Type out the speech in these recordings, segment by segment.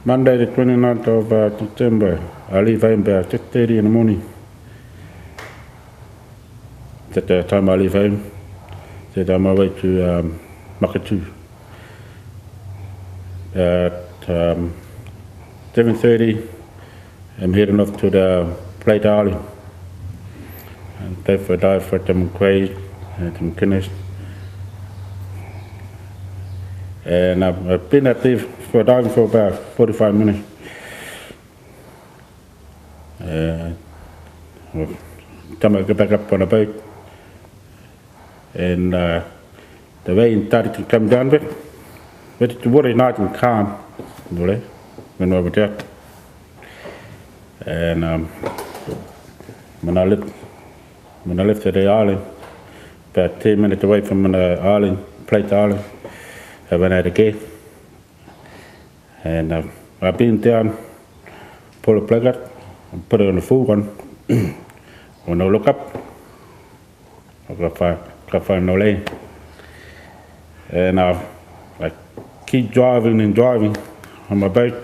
Monday the 29th of September. I leave home about 6:30 in the morning. At the time I leave home, said I'm on my way to Makatu. At 7:30, I'm heading off to the Plate Island. And therefore dive for some quays and some kinnis. And I've been at there for diving for about 45 minutes. Time I get back up on a boat, and the rain started to come down a bit, but the water is nice and calm, really, when I was out. And when I left the island, about 10 minutes away from the island, Plate Island, I went out again. And I've been down, pull the plug out, and put it on the full one. When I look up, I got find no lane. And I keep driving and driving on my boat.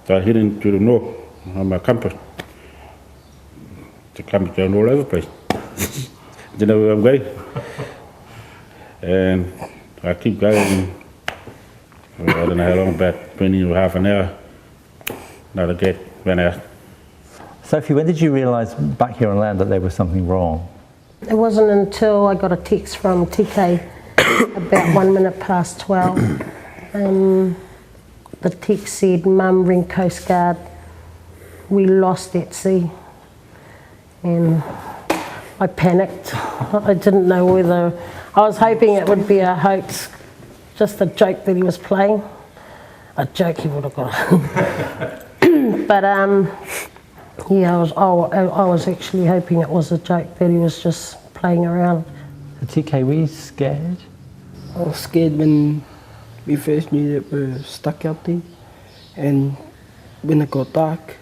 Start heading to the north on my compass. The compass going all over the place. Didn't know where I'm going. And I keep going. I don't know how long, about 20 or half an hour. Another gate went out. Sophie, when did you realise back here on land that there was something wrong? It wasn't until I got a text from TK about 1 minute past 12. The text said, "Mum, ring Coast Guard. We lost at sea." And I panicked. I didn't know whether, I was hoping it would be a hoax, just a joke that he was playing. A joke he would have got. But yeah, I was actually hoping it was a joke, that he was just playing around. TK, were you scared? I was scared when we first knew that we were stuck out there, and when it got dark.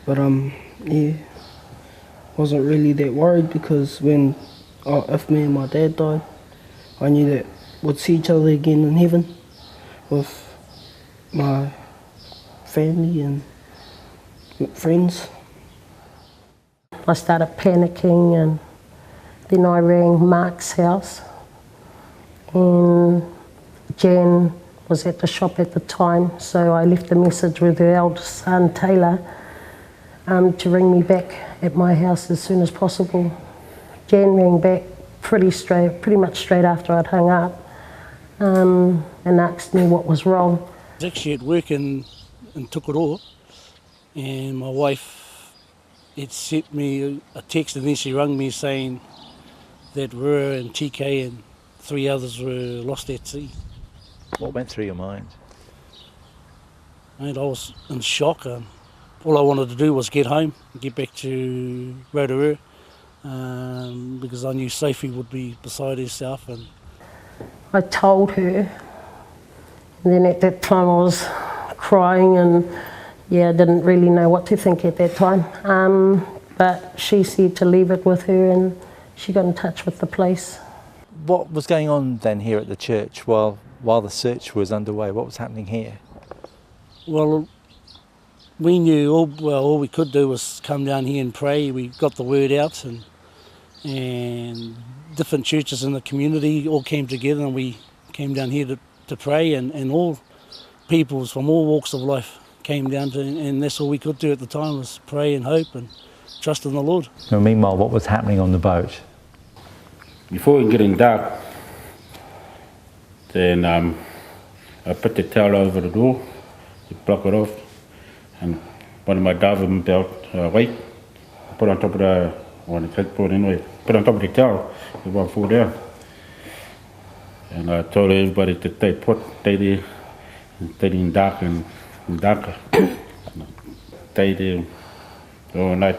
But yeah, wasn't really that worried, because when if me and my dad died, I knew that we'd see each other again in heaven with my family and friends. I started panicking, and then I rang Mark's house, and Jan was at the shop at the time, so I left a message with her eldest son Taylor to ring me back at my house as soon as possible. Jan rang back pretty much straight after I'd hung up, and asked me what was wrong. I was actually at work and took it off, and my wife had sent me a text, and then she rang me saying that Rua and TK and 3 others were lost at sea. What went through your mind? And I was in shock. All I wanted to do was get home, get back to Rotorua, because I knew Sophie would be beside herself. And I told her, and then at that time I was crying, and yeah, I didn't really know what to think at that time. But she said to leave it with her, and she got in touch with the police. What was going on then here at the church while the search was underway? What was happening here? Well, we knew all we could do was come down here and pray. We got the word out, and different churches in the community all came together, and we came down here to pray, and all peoples from all walks of life came down to, and that's all we could do at the time, was pray and hope and trust in the Lord. So meanwhile, what was happening on the boat? Before it getting dark, then I put the towel over the door to block it off, and one of my diving belt weight, I put on top of the skateboard anyway, put on top of the towel, it won't fall down. And I told everybody to stay put, stay there, and stay in dark and darker. Stay there all night,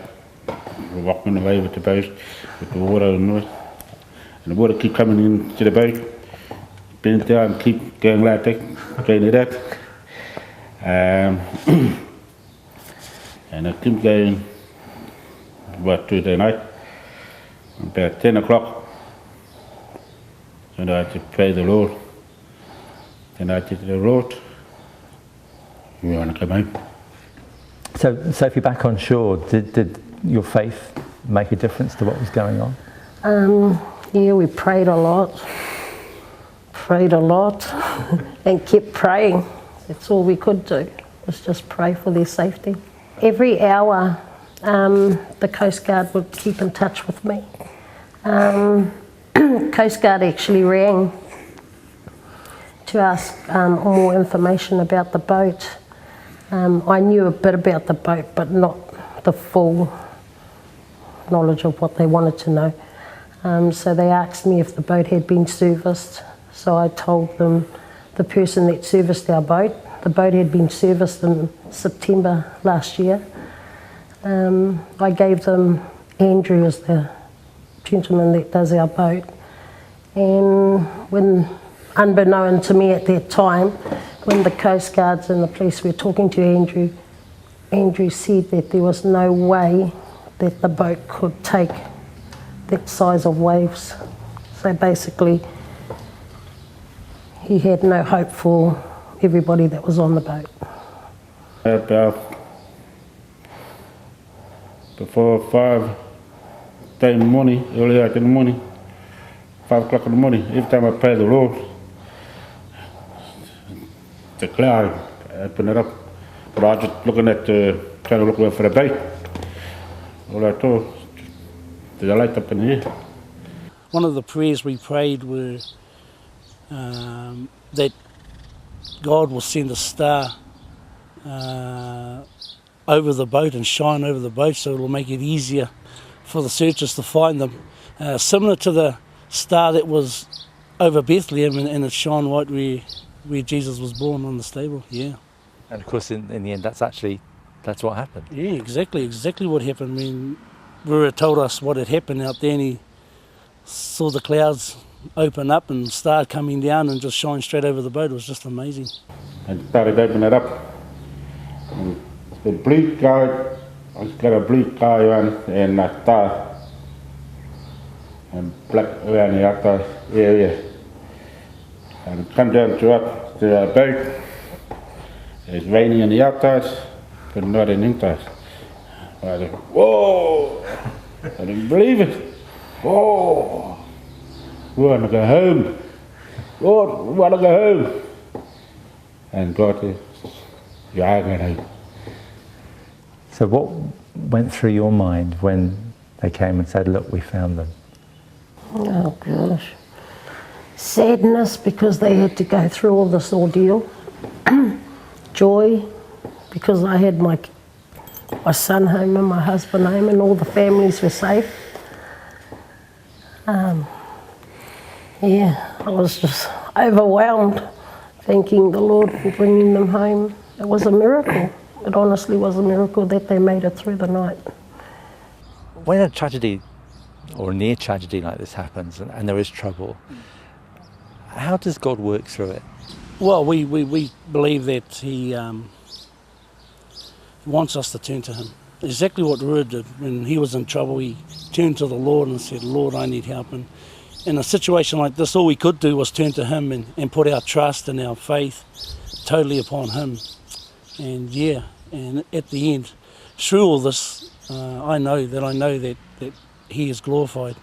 walking away with the boat, with the water and noise. And the water keep coming into the boat, bend down, keep going like that, going like that. And I keep going through the night, about 10 o'clock. And I had to pray the Lord. And I did the Lord, we want to come home. So, Sophie, back on shore, did your faith make a difference to what was going on? Yeah, we prayed a lot, and kept praying. That's all we could do, was just pray for their safety. Every hour, the Coast Guard would keep in touch with me. Coast Guard actually rang to ask more information about the boat. I knew a bit about the boat, but not the full knowledge of what they wanted to know. So they asked me if the boat had been serviced. So I told them the person that serviced our boat, the boat had been serviced in September last year. I gave them Andrew as the gentleman that does our boat. And when, unbeknown to me at that time, when the Coast Guards and the police were talking to Andrew, Andrew said that there was no way that the boat could take that size of waves. So basically, he had no hope for everybody that was on the boat. About before 5 in the morning, early in the morning, 5 o'clock in the morning, every time I pray the Lord, the cloud, I open it up. But I was just looking at trying to look for the bait. All I saw, there's a light up in the air. One of the prayers we prayed were that God will send a star over the boat and shine over the boat, so it will make it easier for the searchers to find them. Similar to the star that was over Bethlehem, and it shone right where Jesus was born on the stable. Yeah. And of course, in the end, that's what happened. Yeah, exactly what happened. I mean, Rua told us what had happened out there, and he saw the clouds open up and star coming down and just shine straight over the boat. It was just amazing. And started opening it up. And the blue guy, I got a blue guy around and a star, and black around the outer area. And come down to up the boat. It's raining on the outside, but not in the inside. I said, whoa! I didn't believe it. Whoa! We want to go home. Lord, we want to go home. And God said, you are going home. So what went through your mind when they came and said, look, we found them? Oh gosh. Sadness because they had to go through all this ordeal. Joy because I had my son home and my husband home and all the families were safe. Yeah, I was just overwhelmed thanking the Lord for bringing them home. It was a miracle. It honestly was a miracle that they made it through the night. When a tragedy or a near tragedy like this happens and there is trouble, how does God work through it? Well, we believe that He wants us to turn to Him. Exactly what Rua did. When he was in trouble, he turned to the Lord and said, Lord, I need help. And in a situation like this, all we could do was turn to Him and put our trust and our faith totally upon Him. And yeah, and at the end, through all this, I know that He is glorified.